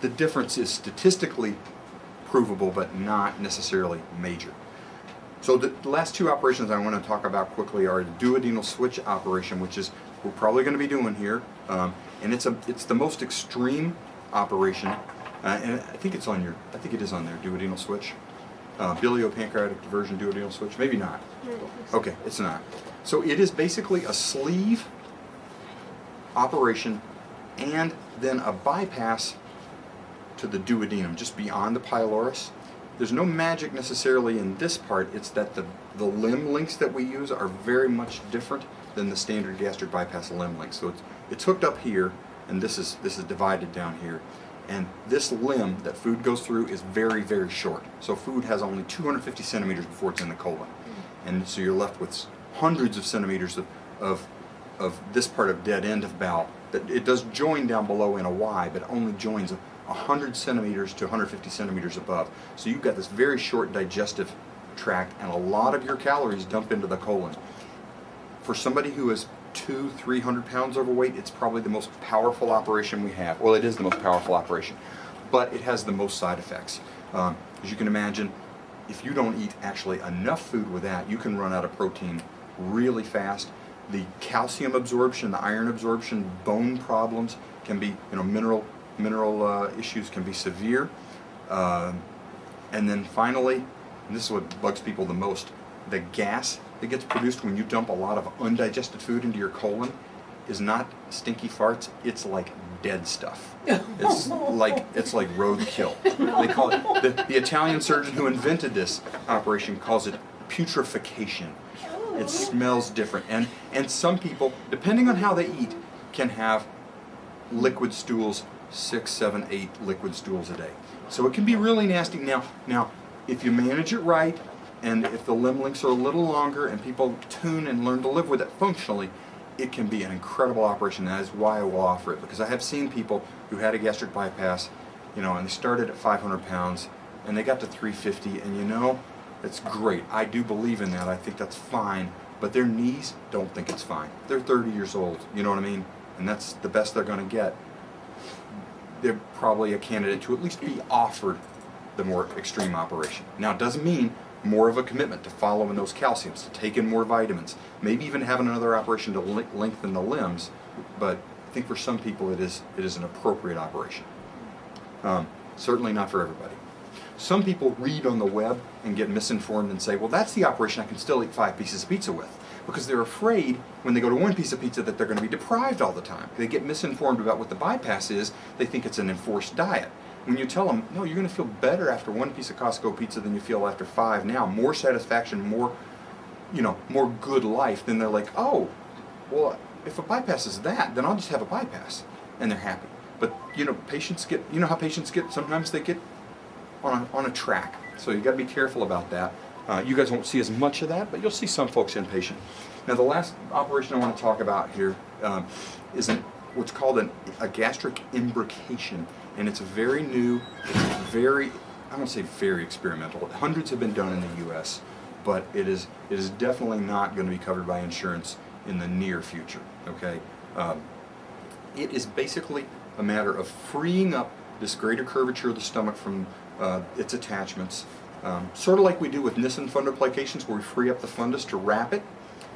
the difference is statistically provable, but not necessarily major. So the last two operations I want to talk about quickly are the duodenal switch operation, which is we're probably going to be doing here, and it's the most extreme operation, and I think it is on there, duodenal switch, biliopancreatic diversion duodenal switch. Maybe not. Okay, it's not. So it is basically a sleeve operation, and then a bypass to the duodenum, just beyond the pylorus. There's no magic necessarily in this part. It's that the limb links that we use are very much different than the standard gastric bypass limb links. So it's hooked up here, and this is divided down here. And this limb that food goes through is very, very short. So food has only 250 centimeters before it's in the colon. And so you're left with hundreds of centimeters of this part of dead end of bowel. That it does join down below in a Y, but only joins 100 centimeters to 150 centimeters above. So you've got this very short digestive tract, and a lot of your calories dump into the colon. For somebody who is 200-300 pounds overweight, it's probably the most powerful operation we have. Well, it is the most powerful operation, but it has the most side effects. As you can imagine, if you don't eat actually enough food with that, you can run out of protein really fast. The calcium absorption, the iron absorption, bone problems can be, mineral issues can be severe. And then finally, and this is what bugs people the most, the gas that gets produced when you dump a lot of undigested food into your colon is not stinky farts, it's like dead stuff. It's like roadkill. They call it, the Italian surgeon who invented this operation calls it putrefaction. It smells different. And some people, depending on how they eat, can have liquid stools, 6, 7, 8 liquid stools a day. So it can be really nasty. Now, if you manage it right, and if the limb links are a little longer and people tune and learn to live with it functionally, it can be an incredible operation. That is why I will offer it, because I have seen people who had a gastric bypass, and they started at 500 pounds and they got to 350, and it's great. I do believe in that. I think that's fine, but their knees don't think it's fine. They're 30 years old, you know what I mean? And that's the best they're going to get. They're probably a candidate to at least be offered the more extreme operation. Now, it doesn't mean more of a commitment to following those calciums, to take in more vitamins, maybe even having another operation to lengthen the limbs, but I think for some people it is an appropriate operation. Certainly not for everybody. Some people read on the web and get misinformed and say, well, that's the operation I can still eat 5 pieces of pizza with, because they're afraid when they go to 1 piece of pizza that they're going to be deprived all the time. They get misinformed about what the bypass is. They think it's an enforced diet. When you tell them, no, you're going to feel better after 1 piece of Costco pizza than you feel after 5 now, more satisfaction, more good life, then they're like, oh, well, if a bypass is that, then I'll just have a bypass, and they're happy. But patients get, how patients get, sometimes they get on a track, so you got to be careful about that. You guys won't see as much of that, but you'll see some folks inpatient. Now, the last operation I want to talk about here is what's called a gastric imbrication. And it's very new, it's very, I won't say very experimental. Hundreds have been done in the U.S., but it is definitely not going to be covered by insurance in the near future, okay? It is basically a matter of freeing up this greater curvature of the stomach from its attachments, sort of like we do with Nissen fundoplications, where we free up the fundus to wrap it,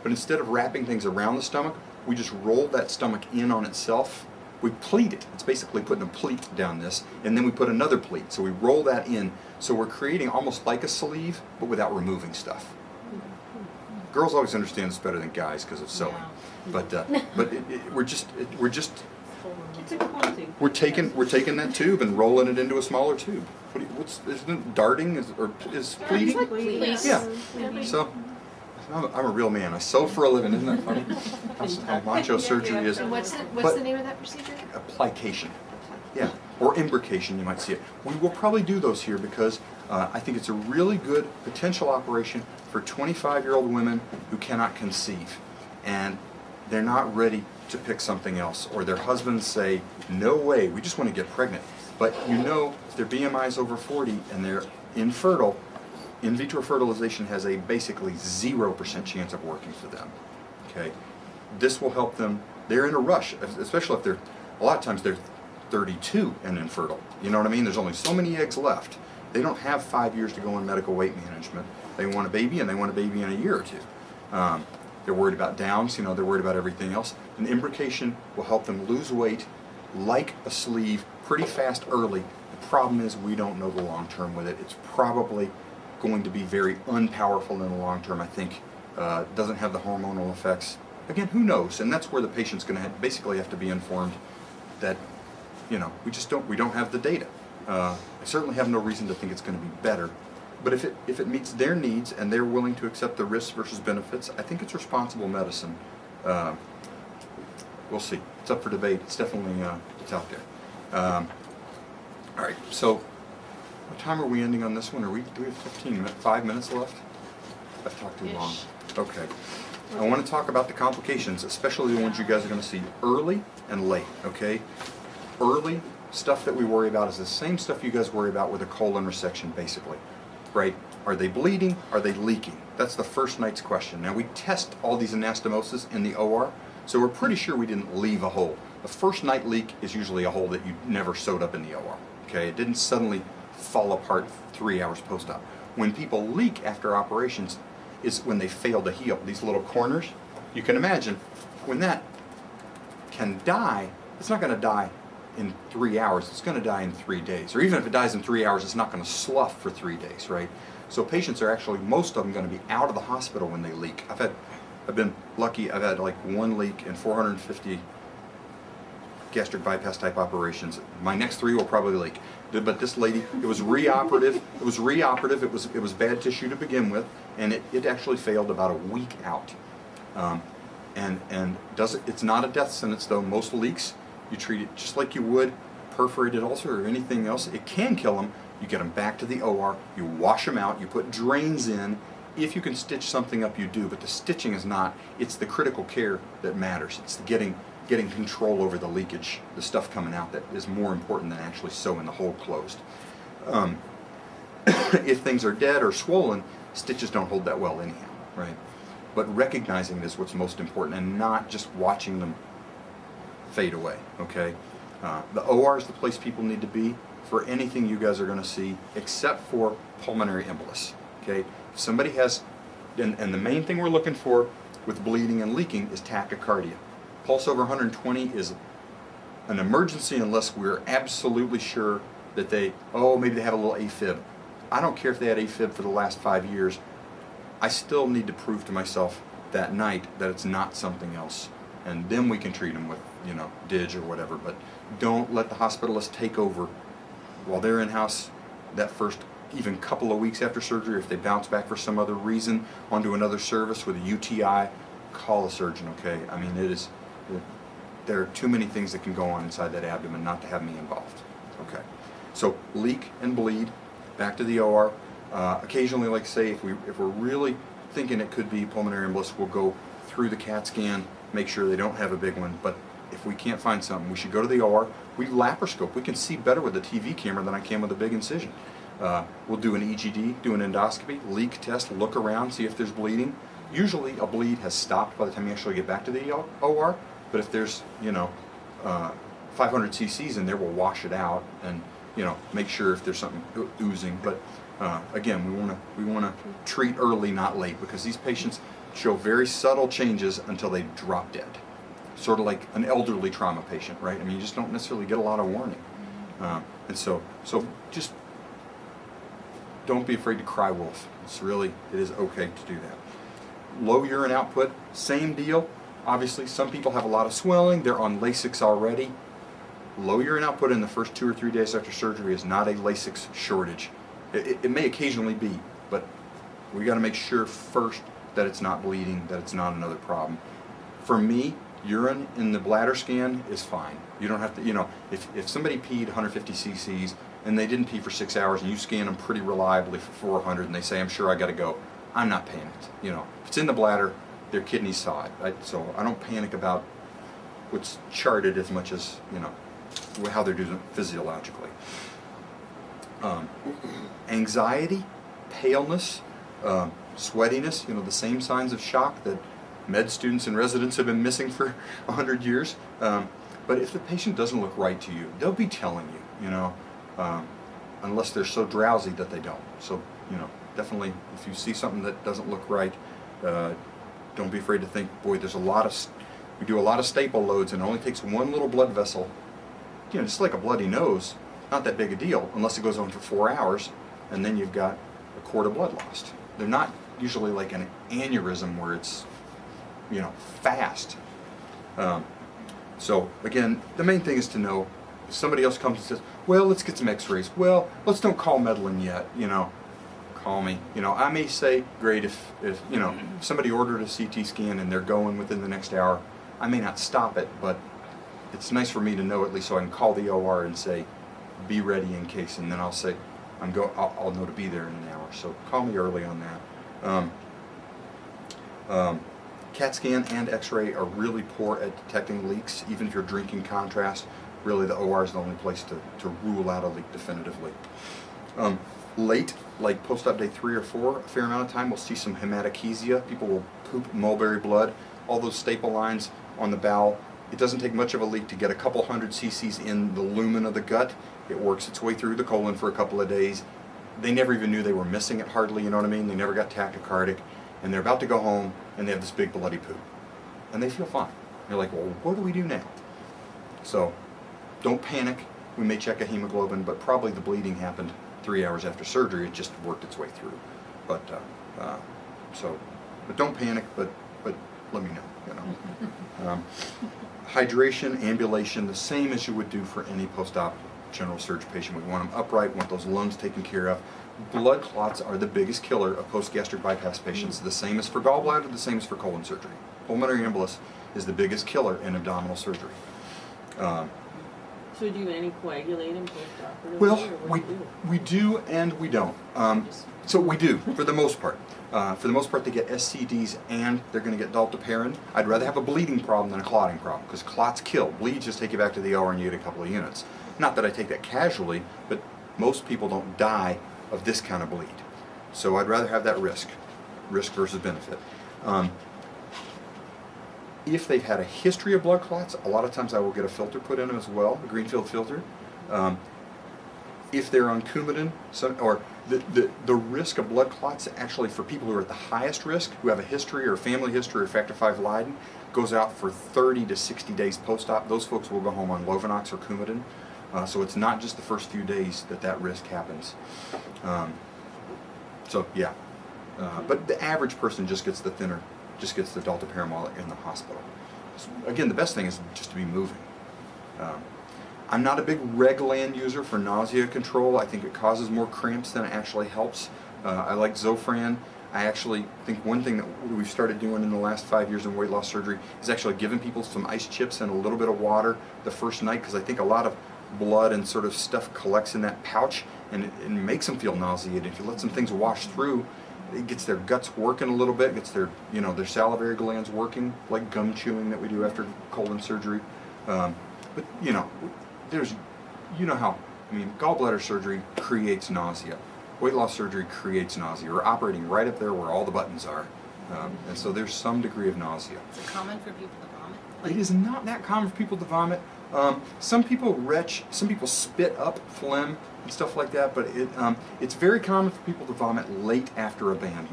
but instead of wrapping things around the stomach, we just roll that stomach in on itself. We pleat it. It's basically putting a pleat down this, and then we put another pleat. So we roll that in. So we're creating almost like a sleeve, but without removing stuff. Girls always understand this better than guys because of sewing. But we're taking that tube and rolling it into a smaller tube. Isn't it darting? Is pleating? Like pleats. Yeah. So. I'm a real man. I sew for a living. Isn't that funny? How macho surgery is. And what's the name of that procedure? Application. Yeah. Or imbrication, you might see it. We will probably do those here because I think it's a really good potential operation for 25-year-old women who cannot conceive. And they're not ready to pick something else. Or their husbands say, no way, we just want to get pregnant. But if their BMI is over 40 and they're infertile, in vitro fertilization has a basically 0% chance of working for them. Okay, this will help them. They're in a rush, especially if a lot of times they're 32 and infertile. You know what I mean? There's only so many eggs left. They don't have 5 years to go in medical weight management. They want a baby, and they want a baby in a year or two. They're worried about downs, they're worried about everything else. An imbrication will help them lose weight like a sleeve pretty fast early. The problem is we don't know the long term with it. It's probably going to be very unpowerful in the long term, I think. Doesn't have the hormonal effects. Again, who knows? And that's where the patient's going to basically have to be informed that, we don't have the data. I certainly have no reason to think it's going to be better. But if it meets their needs and they're willing to accept the risks versus benefits, I think it's responsible medicine. We'll see. It's up for debate. It's definitely it's out there. All right. So, what time are we ending on this one? Do we have 5 minutes left? I've talked too long. Okay. I want to talk about the complications, especially the ones you guys are going to see early and late. Okay. Early stuff that we worry about is the same stuff you guys worry about with a colon resection, basically. Right? Are they bleeding? Are they leaking? That's the first night's question. Now we test all these anastomoses in the OR, so we're pretty sure we didn't leave a hole. The first night leak is usually a hole that you never sewed up in the OR. Okay? It didn't suddenly fall apart 3 hours post-op. When people leak after operations is when they fail to heal. These little corners, you can imagine when that can die, it's not going to die in 3 hours, it's going to die in 3 days. Or even if it dies in 3 hours, it's not going to slough for 3 days, right? So patients are actually, most of them, going to be out of the hospital when they leak. I've been lucky, I've had like one leak in 450 gastric bypass type operations. My next 3 will probably leak. But this lady, it was reoperative, it was bad tissue to begin with, and it actually failed about a week out. It's not a death sentence though. Most leaks, you treat it just like you would perforated ulcer or anything else. It can kill them. You get them back to the OR, you wash them out, you put drains in. If you can stitch something up, you do, but the stitching is not, it's the critical care that matters. It's the getting control over the leakage, the stuff coming out, that is more important than actually sewing the hole closed. If things are dead or swollen, stitches don't hold that well anyhow, right? But recognizing it is what's most important, and not just watching them fade away, okay? The OR is the place people need to be for anything you guys are going to see, except for pulmonary embolus, okay? If somebody has, and the main thing we're looking for with bleeding and leaking is tachycardia. Pulse over 120 is an emergency unless we're absolutely sure that maybe they have a little AFib. I don't care if they had AFib for the last 5 years. I still need to prove to myself that night that it's not something else. And then we can treat them with, DIG or whatever. But don't let the hospitalist take over while they're in-house that first even couple of weeks after surgery. If they bounce back for some other reason onto another service with a UTI, call a surgeon, okay? I mean, there are too many things that can go on inside that abdomen not to have me involved. Okay, so leak and bleed, back to the OR. Occasionally, like say, if we're really thinking it could be pulmonary embolus, we'll go through the CAT scan, make sure they don't have a big one. But if we can't find something, we should go to the OR. We laparoscope. We can see better with a TV camera than I can with a big incision. We'll do an EGD, do an endoscopy, leak test, look around, see if there's bleeding. Usually a bleed has stopped by the time you actually get back to the OR. But if there's, 500 cc's in there, we'll wash it out and, make sure if there's something oozing. But again, we want to treat early, not late, because these patients show very subtle changes until they drop dead. Sort of like an elderly trauma patient, right? I mean, you just don't necessarily get a lot of warning. And so just don't be afraid to cry wolf. It is okay to do that. Low urine output, same deal. Obviously, some people have a lot of swelling. They're on Lasix already. Low urine output in the first 2 or 3 days after surgery is not a Lasix shortage. It may occasionally be, but we got to make sure first that it's not bleeding, that it's not another problem. For me, urine in the bladder scan is fine. You don't have to, if somebody peed 150 cc's and they didn't pee for 6 hours and you scan them pretty reliably for 400 and they say, I'm sure I got to go, I'm not panicked. If it's in the bladder, their kidneys saw it. So I don't panic about what's charted as much as, how they're doing physiologically. Anxiety, paleness, sweatiness, the same signs of shock that med students and residents have been missing for 100 years. But if the patient doesn't look right to you, they'll be telling you, unless they're so drowsy that they don't. So, definitely if you see something that doesn't look right, don't be afraid to think, boy, we do a lot of staple loads and it only takes one little blood vessel. Just like a bloody nose, not that big a deal unless it goes on for 4 hours and then you've got a quart of blood lost. They're not usually like an aneurysm where it's, fast. So again, the main thing is to know if somebody else comes and says, well, let's get some x-rays. Well, let's don't call meddling yet, call me. I may say, great, if somebody ordered a CT scan and they're going within the next hour, I may not stop it, but it's nice for me to know at least so I can call the OR and say, be ready in case, and then I'll say, I'll know to be there in an hour. So call me early on that. CAT scan and X-ray are really poor at detecting leaks, even if you're drinking contrast. Really, the OR is the only place to rule out a leak definitively. Late, like post-op day 3 or 4, a fair amount of time we'll see some hematochezia. People will poop mulberry blood. All those staple lines on the bowel. It doesn't take much of a leak to get a couple hundred cc's in the lumen of the gut. It works its way through the colon for a couple of days. They never even knew they were missing it hardly, you know what I mean? They never got tachycardic, and they're about to go home, and they have this big bloody poop. And they feel fine. They're like, well, what do we do now? So, don't panic. We may check a hemoglobin, but probably the bleeding happened 3 hours after surgery. It just worked its way through. But don't panic, but let me know, Hydration, ambulation, the same as you would do for any post-op general surgery patient. We want them upright, we want those lungs taken care of. Blood clots are the biggest killer of post-gastric bypass patients, the same as for gallbladder, the same as for colon surgery. Pulmonary embolus is the biggest killer in abdominal surgery. So do you anticoagulate them post-operatively? Well, we do and we don't. So we do, for the most part. For the most part, they get SCDs and they're going to get dalteparin. I'd rather have a bleeding problem than a clotting problem, because clots kill. Bleeds just take you back to the OR and you get a couple of units. Not that I take that casually, but most people don't die of this kind of bleed. So I'd rather have that risk versus benefit. If they've had a history of blood clots, a lot of times I will get a filter put in them as well, a Greenfield filter. If they're on Coumadin, the risk of blood clots actually for people who are at the highest risk, who have a history or family history or factor V Leiden, goes out for 30 to 60 days post-op. Those folks will go home on Lovenox or Coumadin. So it's not just the first few days that risk happens. But the average person just gets the dalteparin while in the hospital. So again, the best thing is just to be moving. I'm not a big Reglan user for nausea control. I think it causes more cramps than it actually helps. I like Zofran. I actually think one thing that we've started doing in the last 5 years in weight loss surgery is actually giving people some ice chips and a little bit of water the first night, because I think a lot of blood and sort of stuff collects in that pouch and it makes them feel nauseated. If you let some things wash through, it gets their guts working a little bit, gets their their salivary glands working, like gum chewing that we do after colon surgery. But there's, gallbladder surgery creates nausea. Weight loss surgery creates nausea. We're operating right up there where all the buttons are. And so there's some degree of nausea. Is it common for people to vomit? It is not that common for people to vomit. Some people retch, some people spit up phlegm and stuff like that, but it's very common for people to vomit late after a band.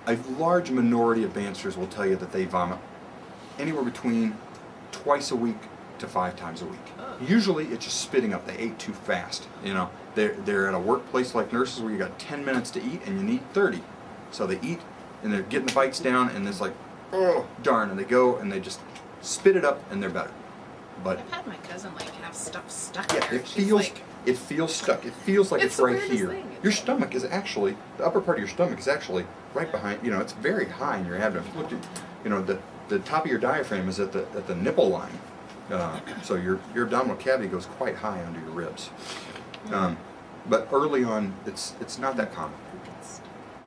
A large minority of bandsters will tell you that they vomit anywhere between twice a week to 5 times a week. Usually it's just spitting up. They ate too fast. They're at a workplace like nurses where you got 10 minutes to eat and you need 30. So they eat and they're getting the bites down and it's like, oh darn, and they go and they just spit it up and they're better. But I've had my cousin have stuff stuck yeah, there. it feels stuck. It feels like it's the right weirdest here. thing. Your stomach is actually, the upper part of your stomach is actually right behind, it's very high in your abdomen. If you look at, the top of your diaphragm is at the nipple line. So your abdominal cavity goes quite high under your ribs. But early on, it's not that common.